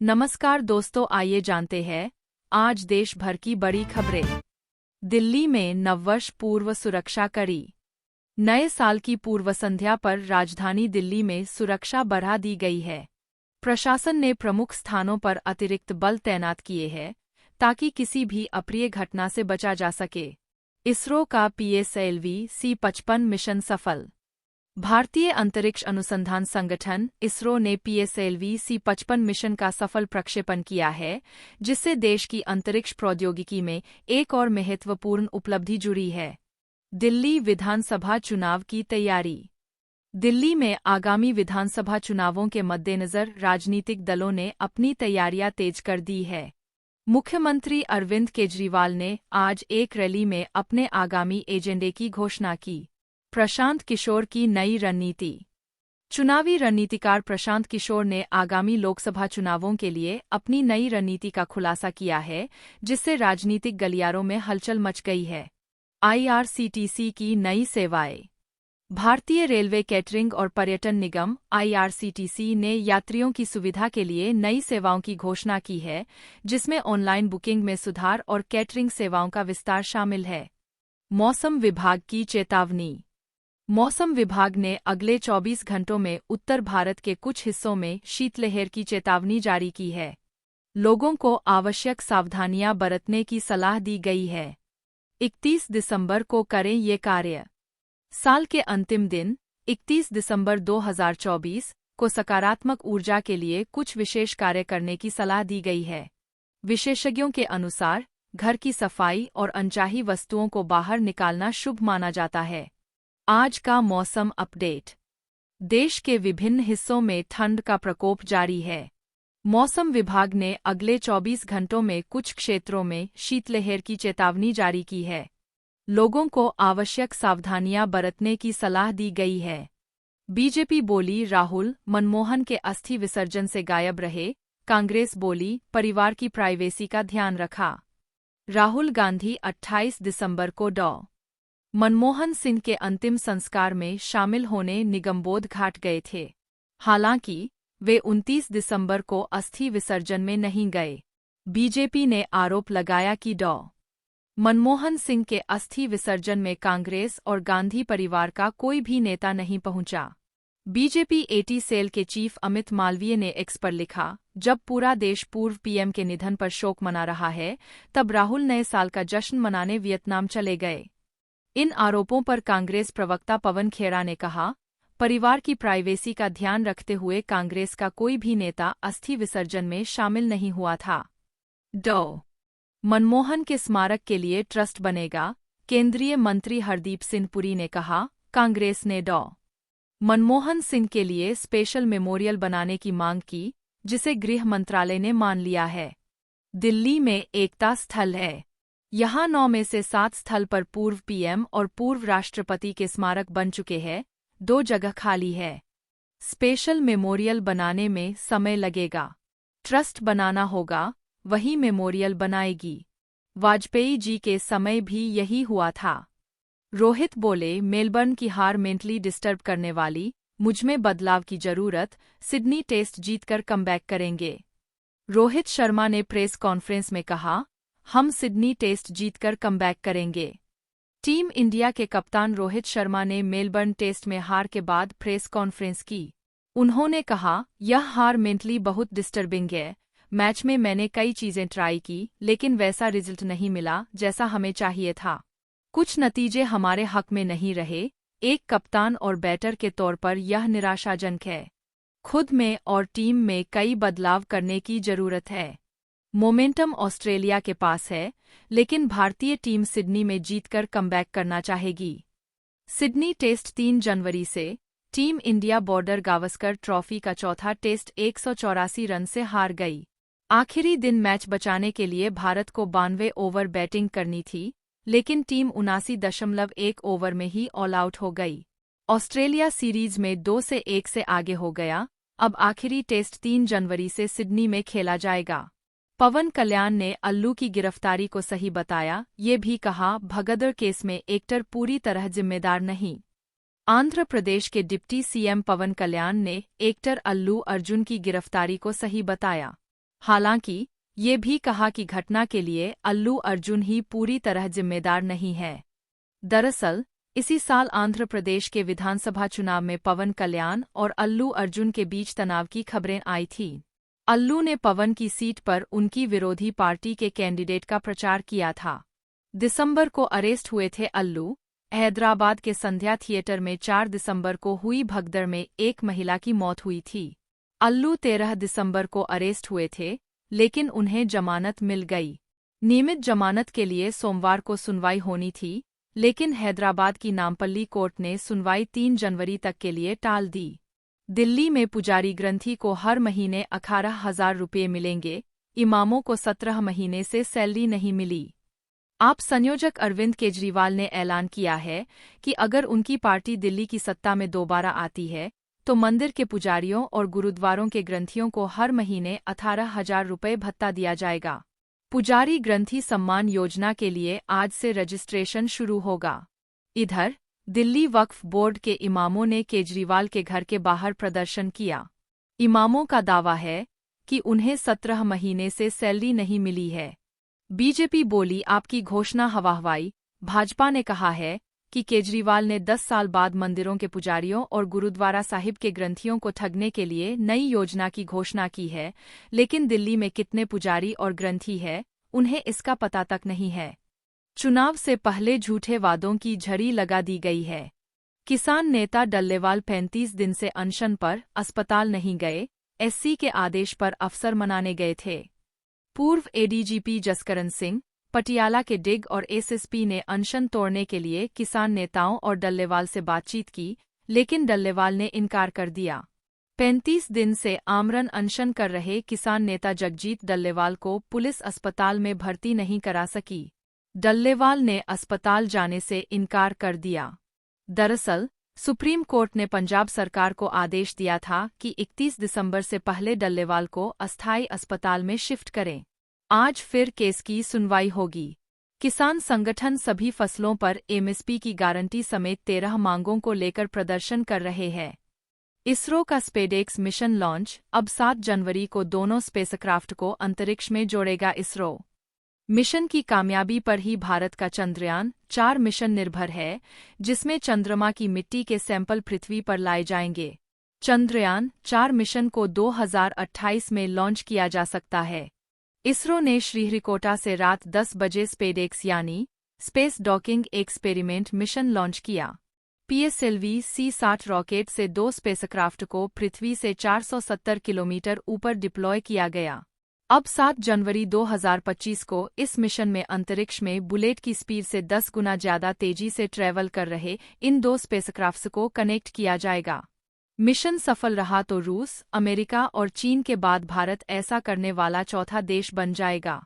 नमस्कार दोस्तों, आइए जानते हैं आज देश भर की बड़ी खबरें। दिल्ली में नववर्ष पूर्व सुरक्षा कड़ी। नए साल की पूर्व संध्या पर राजधानी दिल्ली में सुरक्षा बढ़ा दी गई है। प्रशासन ने प्रमुख स्थानों पर अतिरिक्त बल तैनात किए हैं ताकि किसी भी अप्रिय घटना से बचा जा सके। इसरो का PSLV-C55 मिशन सफल। भारतीय अंतरिक्ष अनुसंधान संगठन इसरो ने PSLV-C55 मिशन का सफल प्रक्षेपण किया है, जिससे देश की अंतरिक्ष प्रौद्योगिकी में एक और महत्वपूर्ण उपलब्धि जुड़ी है। दिल्ली विधानसभा चुनाव की तैयारी। दिल्ली में आगामी विधानसभा चुनावों के मद्देनजर राजनीतिक दलों ने अपनी तैयारियां तेज कर दी है। मुख्यमंत्री अरविंद केजरीवाल ने आज एक रैली में अपने आगामी एजेंडे की घोषणा की। प्रशांत किशोर की नई रणनीति। चुनावी रणनीतिकार प्रशांत किशोर ने आगामी लोकसभा चुनावों के लिए अपनी नई रणनीति का खुलासा किया है, जिससे राजनीतिक गलियारों में हलचल मच गई है। IRCTC की नई सेवाएं। भारतीय रेलवे कैटरिंग और पर्यटन निगम IRCTC ने यात्रियों की सुविधा के लिए नई सेवाओं की घोषणा की है, जिसमें ऑनलाइन बुकिंग में सुधार और कैटरिंग सेवाओं का विस्तार शामिल है। मौसम विभाग की चेतावनी। मौसम विभाग ने अगले 24 घंटों में उत्तर भारत के कुछ हिस्सों में शीतलहर की चेतावनी जारी की है। लोगों को आवश्यक सावधानियां बरतने की सलाह दी गई है। 31 दिसंबर को करें ये कार्य। साल के अंतिम दिन 31 दिसंबर 2024 को सकारात्मक ऊर्जा के लिए कुछ विशेष कार्य करने की सलाह दी गई है। विशेषज्ञों के अनुसार घर की सफाई और अनचाही वस्तुओं को बाहर निकालना शुभ माना जाता है। आज का मौसम अपडेट। देश के विभिन्न हिस्सों में ठंड का प्रकोप जारी है। मौसम विभाग ने अगले 24 घंटों में कुछ क्षेत्रों में शीतलहर की चेतावनी जारी की है। लोगों को आवश्यक सावधानियां बरतने की सलाह दी गई है। बीजेपी बोली राहुल मनमोहन के अस्थि विसर्जन से गायब रहे। कांग्रेस बोली परिवार की प्राइवेसी का ध्यान रखा। राहुल गांधी 28 दिसंबर को मनमोहन सिंह के अंतिम संस्कार में शामिल होने निगमबोध घाट गए थे। हालांकि वे 29 दिसंबर को अस्थि विसर्जन में नहीं गए। बीजेपी ने आरोप लगाया कि मनमोहन सिंह के अस्थि विसर्जन में कांग्रेस और गांधी परिवार का कोई भी नेता नहीं पहुंचा। बीजेपी AT सेल के चीफ अमित मालवीय ने एक्स पर लिखा, जब पूरा देश पूर्व PM के निधन पर शोक मना रहा है, तब राहुल नए साल का जश्न मनाने वियतनाम चले गए। इन आरोपों पर कांग्रेस प्रवक्ता पवन खेड़ा ने कहा, परिवार की प्राइवेसी का ध्यान रखते हुए कांग्रेस का कोई भी नेता अस्थि विसर्जन में शामिल नहीं हुआ था। मनमोहन के स्मारक के लिए ट्रस्ट बनेगा। केंद्रीय मंत्री हरदीप सिंह पुरी ने कहा, कांग्रेस ने मनमोहन सिंह के लिए स्पेशल मेमोरियल बनाने की मांग की, जिसे गृह मंत्रालय ने मान लिया है। दिल्ली में एकता स्थल है। यहाँ 9 में से 7 स्थल पर पूर्व PM और पूर्व राष्ट्रपति के स्मारक बन चुके हैं, 2 जगह खाली है। स्पेशल मेमोरियल बनाने में समय लगेगा। ट्रस्ट बनाना होगा, वही मेमोरियल बनाएगी। वाजपेयी जी के समय भी यही हुआ था। रोहित बोले मेलबर्न की हार मेंटली डिस्टर्ब करने वाली, मुझमें बदलाव की जरूरत, सिडनी टेस्ट जीतकर कमबैक करेंगे। रोहित शर्मा ने प्रेस कॉन्फ्रेंस में कहा, हम सिडनी टेस्ट जीतकर कमबैक करेंगे। टीम इंडिया के कप्तान रोहित शर्मा ने मेलबर्न टेस्ट में हार के बाद प्रेस कॉन्फ्रेंस की। उन्होंने कहा, यह हार मेंटली बहुत डिस्टर्बिंग है। मैच में मैंने कई चीजें ट्राई की, लेकिन वैसा रिजल्ट नहीं मिला जैसा हमें चाहिए था। कुछ नतीजे हमारे हक में नहीं रहे। एक कप्तान और बैटर के तौर पर यह निराशाजनक है। खुद में और टीम में कई बदलाव करने की जरूरत है। मोमेंटम ऑस्ट्रेलिया के पास है, लेकिन भारतीय टीम सिडनी में जीतकर कमबैक करना चाहेगी। सिडनी टेस्ट 3 जनवरी से। Team India border Gavaskar trophy का चौथा टेस्ट 184 रन से हार गई। आखिरी दिन मैच बचाने के लिए भारत को 92 ओवर बैटिंग करनी थी, लेकिन टीम 79.1 ओवर में ही ऑल आउट हो गई। ऑस्ट्रेलिया सीरीज में 2-1 से आगे हो गया। अब आखिरी टेस्ट 3 जनवरी से सिडनी में खेला जाएगा। पवन कल्याण ने अल्लू की गिरफ्तारी को सही बताया, ये भी कहा भगदड़ केस में एक्टर पूरी तरह जिम्मेदार नहीं। आंध्र प्रदेश के डिप्टी CM पवन कल्याण ने एक्टर अल्लू अर्जुन की गिरफ्तारी को सही बताया। हालांकि ये भी कहा कि घटना के लिए अल्लू अर्जुन ही पूरी तरह जिम्मेदार नहीं है। दरअसल इसी साल आंध्र प्रदेश के विधानसभा चुनाव में पवन कल्याण और अल्लू अर्जुन के बीच तनाव की खबरें आई थीं। अल्लू ने पवन की सीट पर उनकी विरोधी पार्टी के कैंडिडेट का प्रचार किया था। दिसंबर को अरेस्ट हुए थे अल्लू। हैदराबाद के संध्या थिएटर में 4 दिसंबर को हुई भगदड़ में एक महिला की मौत हुई थी। अल्लू 13 दिसंबर को अरेस्ट हुए थे, लेकिन उन्हें जमानत मिल गई। नियमित जमानत के लिए सोमवार को सुनवाई होनी थी, लेकिन हैदराबाद की नामपल्ली कोर्ट ने सुनवाई 3 जनवरी तक के लिए टाल दी। दिल्ली में पुजारी ग्रंथी को हर महीने 18,000 रुपये मिलेंगे। इमामों को 17 महीने से सैलरी नहीं मिली। आप संयोजक अरविंद केजरीवाल ने ऐलान किया है कि अगर उनकी पार्टी दिल्ली की सत्ता में दोबारा आती है तो मंदिर के पुजारियों और गुरुद्वारों के ग्रंथियों को हर महीने 18,000 रुपये भत्ता दिया जाएगा। पुजारी ग्रंथी सम्मान योजना के लिए आज से रजिस्ट्रेशन शुरू होगा। इधर दिल्ली वक्फ बोर्ड के इमामों ने केजरीवाल के घर के बाहर प्रदर्शन किया। इमामों का दावा है कि उन्हें 17 महीने से सैलरी नहीं मिली है। बीजेपी बोली आपकी घोषणा हवा हवाई। भाजपा ने कहा है कि केजरीवाल ने 10 साल बाद मंदिरों के पुजारियों और गुरुद्वारा साहिब के ग्रंथियों को ठगने के लिए नई योजना की घोषणा की है, लेकिन दिल्ली में कितने पुजारी और ग्रंथी है, उन्हें इसका पता तक नहीं है। चुनाव से पहले झूठे वादों की झड़ी लगा दी गई है। किसान नेता डल्लेवाल 35 दिन से अनशन पर, अस्पताल नहीं गए। एससी के आदेश पर अफसर मनाने गए थे। पूर्व एडीजीपी जसकरण सिंह, पटियाला के डिग और एसएसपी ने अनशन तोड़ने के लिए किसान नेताओं और डल्लेवाल से बातचीत की, लेकिन डल्लेवाल ने इनकार कर दिया। 35 दिन से आमरण अनशन कर रहे किसान नेता जगजीत डल्लेवाल को पुलिस अस्पताल में भर्ती नहीं करा सकी। डल्लेवाल ने अस्पताल जाने से इनकार कर दिया। दरअसल सुप्रीम कोर्ट ने पंजाब सरकार को आदेश दिया था कि 31 दिसंबर से पहले डल्लेवाल को अस्थायी अस्पताल में शिफ्ट करें। आज फिर केस की सुनवाई होगी। किसान संगठन सभी फसलों पर एमएसपी की गारंटी समेत 13 मांगों को लेकर प्रदर्शन कर रहे हैं। इसरो का स्पेसएक्स मिशन लॉन्च। अब 7 जनवरी को दोनों स्पेसक्राफ्ट को अंतरिक्ष में जोड़ेगा इसरो। मिशन की कामयाबी पर ही भारत का चंद्रयान 4 मिशन निर्भर है, जिसमें चंद्रमा की मिट्टी के सैंपल पृथ्वी पर लाए जाएंगे। चंद्रयान 4 मिशन को 2028 में लॉन्च किया जा सकता है। इसरो ने श्रीहरिकोटा से रात 10 बजे स्पेसएक्स यानी space docking experiment mission launch किया। पीएसएलवी C-60 रॉकेट से 2 स्पेसक्राफ्ट को पृथ्वी से 470 किलोमीटर ऊपर डिप्लॉय किया गया। अब 7 जनवरी 2025 को इस मिशन में अंतरिक्ष में बुलेट की स्पीड से 10 गुना ज्यादा तेजी से ट्रैवल कर रहे इन 2 स्पेसक्राफ्ट्स को कनेक्ट किया जाएगा। मिशन सफल रहा तो रूस, अमेरिका और चीन के बाद भारत ऐसा करने वाला चौथा देश बन जाएगा।